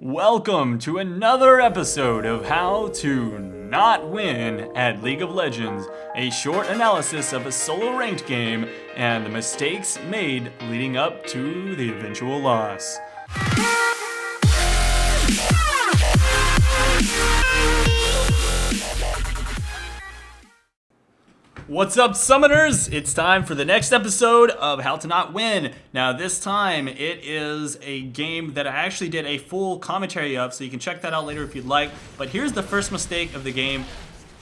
Welcome to another episode of How to Not Win at League of Legends, a short analysis of a solo ranked game and the mistakes made leading up to the eventual loss. What's up, Summoners? It's time for the next episode of How to Not Win. Now, this time it is a game that I actually did a full commentary of, so you can check that out later if you'd like. But here's the first mistake of the game.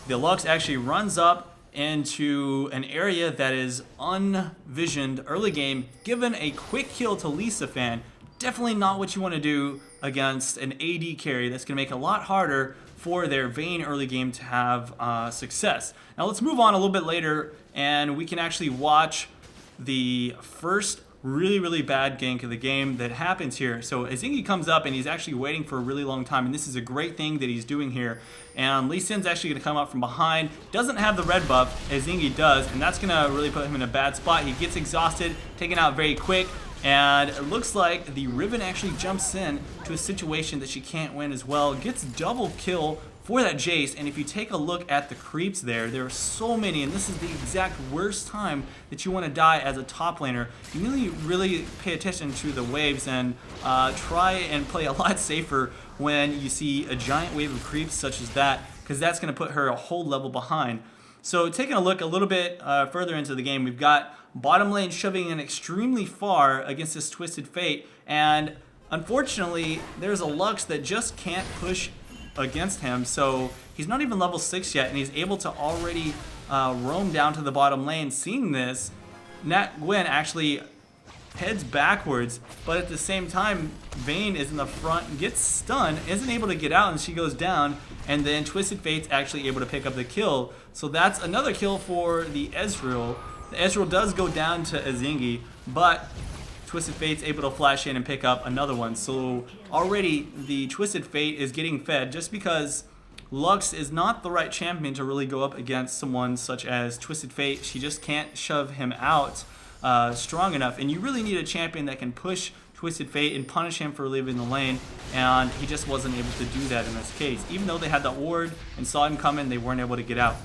The Lux actually runs up into an area that is unvisioned early game, given a quick kill to Lisa Fan. Definitely not what you want to do against an AD carry. That's going to make it a lot harder for their Vayne early game to have success. Now let's move on a little bit later and we can actually watch the first really bad gank of the game that happens here. So Azingi comes up and he's actually waiting for a really long time, and this is a great thing that he's doing here. And Lee Sin's actually going to come up from behind, doesn't have the red buff, Azingi does, and that's going to really put him in a bad spot. He gets exhausted, taken out very quick, and it looks like the Riven actually jumps in to a situation that she can't win as well. Gets double kill for that Jace, and if you take a look at the creeps there are so many, and this is the exact worst time that you want to die as a top laner. You really pay attention to the waves and try and play a lot safer when you see a giant wave of creeps such as that, because that's going to put her a whole level behind. So taking a look a little bit further into the game, we've got bottom lane shoving in extremely far against this Twisted Fate, and unfortunately there's a Lux that just can't push against him, so he's not even level 6 yet, and he's able to already roam down to the bottom lane. Seeing this, Nat Gwen actually heads backwards, but at the same time Vayne is in the front, gets stunned, isn't able to get out, and she goes down, and then Twisted Fate's actually able to pick up the kill. So that's another kill for the Ezreal. The Ezreal does go down to Azingi, but Twisted Fate's able to flash in and pick up another one. So already the Twisted Fate is getting fed, just because Lux is not the right champion to really go up against someone such as Twisted Fate. She just can't shove him out strong enough, and you really need a champion that can push Twisted Fate and punish him for leaving the lane, and he just wasn't able to do that in this case. Even though they had the ward and saw him coming, they weren't able to get out.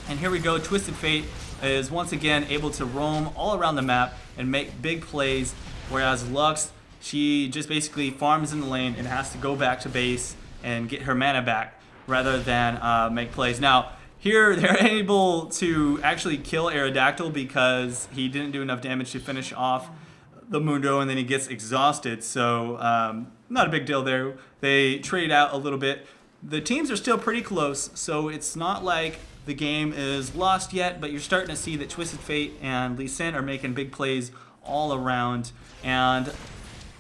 And here we go, Twisted Fate is once again able to roam all around the map and make big plays, whereas Lux, she just basically farms in the lane and has to go back to base and get her mana back rather than make plays. Now, here they're able to actually kill Aerodactyl because he didn't do enough damage to finish off the Mundo, and then he gets exhausted, so not a big deal there. They trade out a little bit. The teams are still pretty close, so it's not like the game is lost yet, but you're starting to see that Twisted Fate and Lee Sin are making big plays all around, and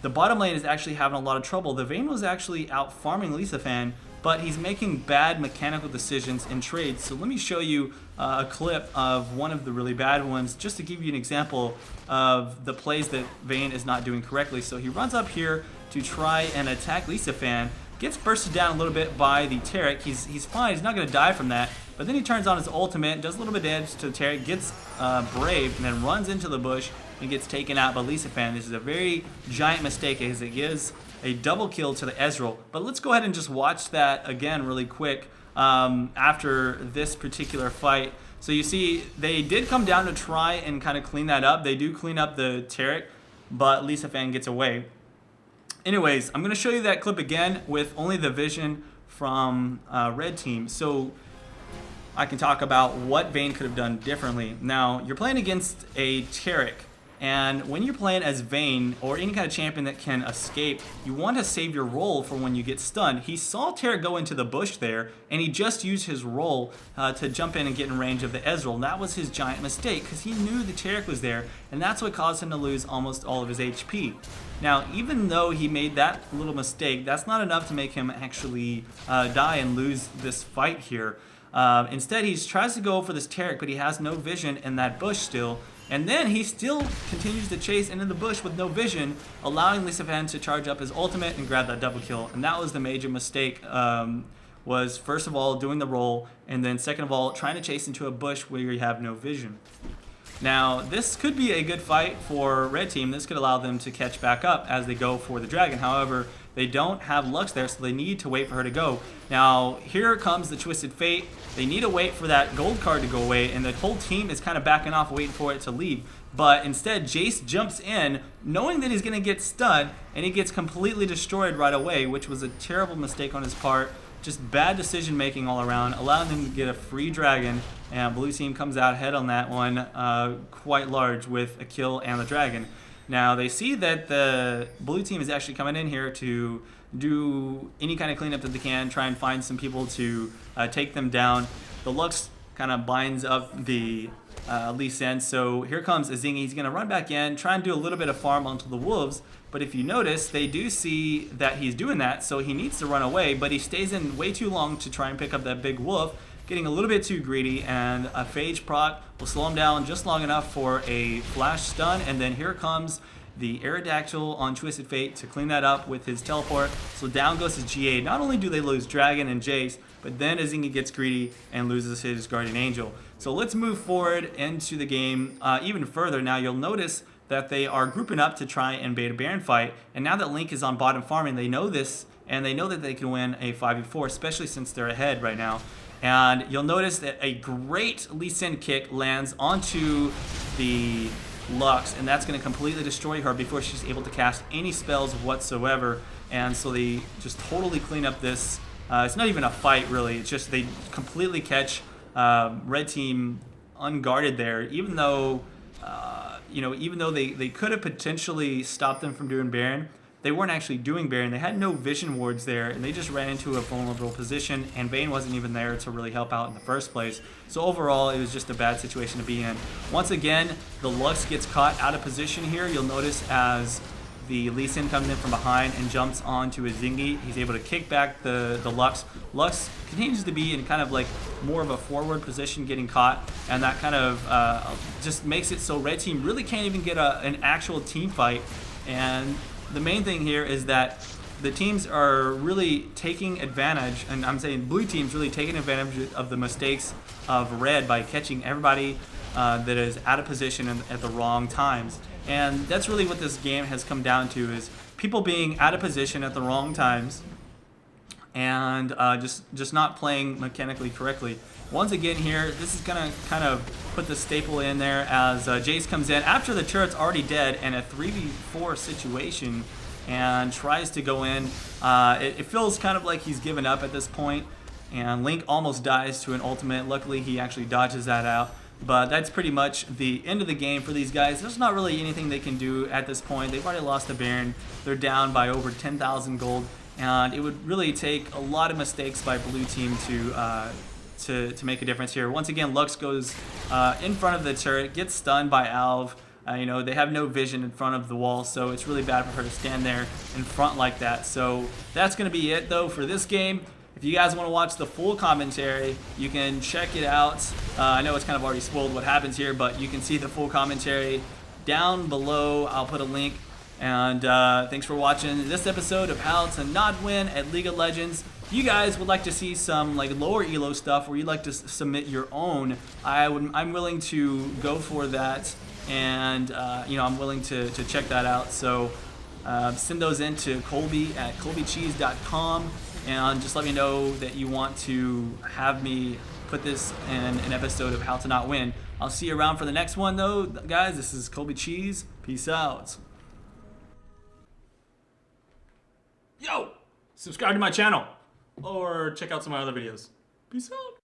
the bottom lane is actually having a lot of trouble. The Vayne was actually out farming Lisa Fan, but he's making bad mechanical decisions in trades. So let me show you a clip of one of the really bad ones, just to give you an example of the plays that Vayne is not doing correctly. So he runs up here to try and attack Lisa Fan, gets bursted down a little bit by the Taric. He's fine, he's not going to die from that, but then he turns on his ultimate, does a little bit of damage to the Taric, gets Brave, and then runs into the bush and gets taken out by Lisa Fan. This is a very giant mistake as it gives a double kill to the Ezreal. But let's go ahead and just watch that again really quick after this particular fight. So you see they did come down to try and kind of clean that up. They do clean up the Taric, but Lisa Fan gets away. Anyways, I'm going to show you that clip again with only the vision from Red Team, so I can talk about what Vayne could have done differently. Now, you're playing against a Taric, and when you're playing as Vayne or any kind of champion that can escape, you want to save your roll for when you get stunned. He saw Taric go into the bush there, and he just used his roll to jump in and get in range of the Ezreal. And that was his giant mistake, because he knew the Taric was there, and that's what caused him to lose almost all of his HP. Now, even though he made that little mistake, that's not enough to make him actually die and lose this fight here. Instead, he tries to go for this Taric, but he has no vision in that bush still. And then he still continues to chase into the bush with no vision, allowing Lisa Fan to charge up his ultimate and grab that double kill. And that was the major mistake, was first of all doing the roll, and then second of all trying to chase into a bush where you have no vision. Now, this could be a good fight for Red Team. This could allow them to catch back up as they go for the dragon. However, They don't have Lux there, so they need to wait for her to go. Now, here comes the Twisted Fate. They need to wait for that gold card to go away, and the whole team is kind of backing off, waiting for it to leave. But instead, Jace jumps in, knowing that he's going to get stunned, and he gets completely destroyed right away, which was a terrible mistake on his part. Just bad decision making all around, allowing them to get a free dragon, and blue team comes out ahead on that one quite large with a kill and the dragon. Now they see that the blue team is actually coming in here to do any kind of cleanup that they can, try and find some people to take them down. The Lux kind of binds up the Lee Sin, so here comes Azingi. He's going to run back in, try and do a little bit of farm onto the wolves, but if you notice, they do see that he's doing that, so he needs to run away, but he stays in way too long to try and pick up that big wolf, getting a little bit too greedy, and a phage proc will slow him down just long enough for a flash stun, and then here comes the Aerodactyl on Twisted Fate to clean that up with his teleport. So down goes his GA. Not only do they lose Dragon and Jace, but then Azingi gets greedy and loses his Guardian Angel. So let's move forward into the game even further. Now you'll notice that they are grouping up to try and bait a Baron fight, and now that Link is on bottom farming, they know this, and they know that they can win a 5v4, especially since they're ahead right now. And you'll notice that a great Lee Sin kick lands onto the Lux, and that's going to completely destroy her before she's able to cast any spells whatsoever. And so they just totally clean up this. It's not even a fight, really. It's just they completely catch red team unguarded there, even though even though they could have potentially stopped them from doing Baron. They weren't actually doing Baron. They had no vision wards there, and they just ran into a vulnerable position, and Vayne wasn't even there to really help out in the first place. So overall, it was just a bad situation to be in. Once again, the Lux gets caught out of position here. You'll notice as the Lee Sin comes in from behind and jumps onto his Zingi, he's able to kick back the Lux. Lux continues to be in kind of like more of a forward position getting caught, and that kind of just makes it so red team really can't even get an actual team fight. And the main thing here is that the teams are really taking advantage, and I'm saying blue team's really taking advantage of the mistakes of red by catching everybody that is out of position at the wrong times. And that's really what this game has come down to, is people being out of position at the wrong times and just not playing mechanically correctly. Once again here, this is going to kind of put the staple in there as Jace comes in after the turret's already dead in a 3v4 situation and tries to go in. It feels kind of like he's given up at this point, and Link almost dies to an ultimate. Luckily, he actually dodges that out. But that's pretty much the end of the game for these guys. There's not really anything they can do at this point. They've already lost the Baron. They're down by over 10,000 gold, and it would really take a lot of mistakes by blue team to make a difference here. Once again, Lux goes in front of the turret, gets stunned by Alv. They have no vision in front of the wall, so it's really bad for her to stand there in front like that. So that's going to be it, though, for this game. If you guys want to watch the full commentary, you can check it out. I know it's kind of already spoiled what happens here, but you can see the full commentary down below. I'll put a link. And thanks for watching this episode of How to Not Win at League of Legends. If you guys would like to see some like lower elo stuff where you'd like to submit your own, I'm willing to go for that, and I'm willing to check that out. So send those in to Colby at colbycheese.com, and just let me know that you want to have me put this in an episode of How to Not Win. I'll see you around for the next one, though, guys. This is Colby Cheese. Peace out. Yo, subscribe to my channel or check out some of my other videos. Peace out.